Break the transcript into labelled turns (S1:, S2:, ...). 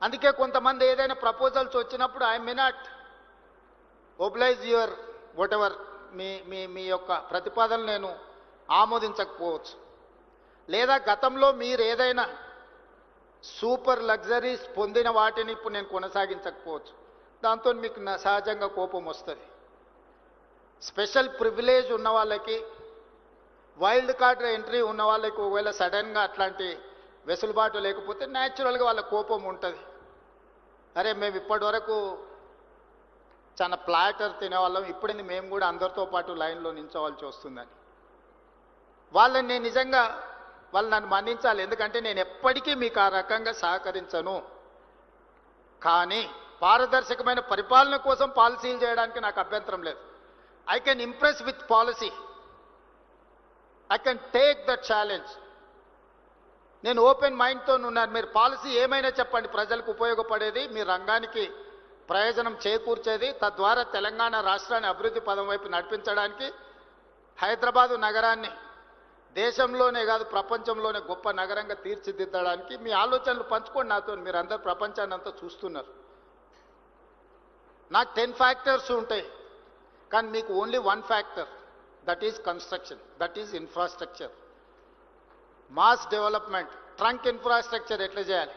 S1: అందుకే కొంతమంది ఏదైనా ప్రపోజల్స్ వచ్చినప్పుడు I may not oblige your whatever మీ మీ మీ యొక్క ప్రతిపాదనలు నేను ఆమోదించకపోవచ్చు, లేదా గతంలో మీరు ఏదైనా సూపర్ లగ్జరీస్ పొందిన వాటిని ఇప్పుడు నేను కొనసాగించకపోవచ్చు. దాంతో మీకు సహజంగా కోపం వస్తుంది. స్పెషల్ ప్రివిలేజ్ ఉన్న వాళ్ళకి, వైల్డ్ కార్డ్ ఎంట్రీ ఉన్న వాళ్ళకి ఒకవేళ సడన్గా అట్లాంటి వెసులుబాటు లేకపోతే న్యాచురల్గా వాళ్ళ కోపం ఉంటుంది. అరే మేము ఇప్పటి వరకు చాలా ప్లాటర్ తినేవాళ్ళం, ఇప్పుడు మేము కూడా అందరితో పాటు లైన్లో నిల్చోవాల్సి వస్తుందని. వాళ్ళని నేను నిజంగా వాళ్ళు నన్ను మన్నించాలి, ఎందుకంటే నేను ఎప్పటికీ మీకు ఆ రకంగా సహకరించను. కానీ పారదర్శకమైన పరిపాలన కోసం పాలసీలు చేయడానికి నాకు అభ్యంతరం లేదు. I can impress with policy, I can take the challenge. నేను ఓపెన్ మైండ్తో ఉన్నాను. మీరు పాలసీ ఏమైనా చెప్పండి, ప్రజలకు ఉపయోగపడేది, మీ రంగానికి ప్రయోజనం చేకూర్చేది, తద్వారా తెలంగాణ రాష్ట్రాన్ని అభివృద్ధి పదం వైపు నడిపించడానికి, హైదరాబాదు నగరాన్ని దేశంలోనే కాదు ప్రపంచంలోనే గొప్ప నగరంగా తీర్చిదిద్దడానికి మీ ఆలోచనలు పంచుకోండి నాతో. మీరు అందరు ప్రపంచాన్ని అంతా చూస్తున్నారు. నాకు 10 ఫ్యాక్టర్స్ ఉంటాయి, కానీ మీకు only 1 factor, that is construction, that is infrastructure. Mass development, trunk infrastructure ఎట్లా చేయాలి,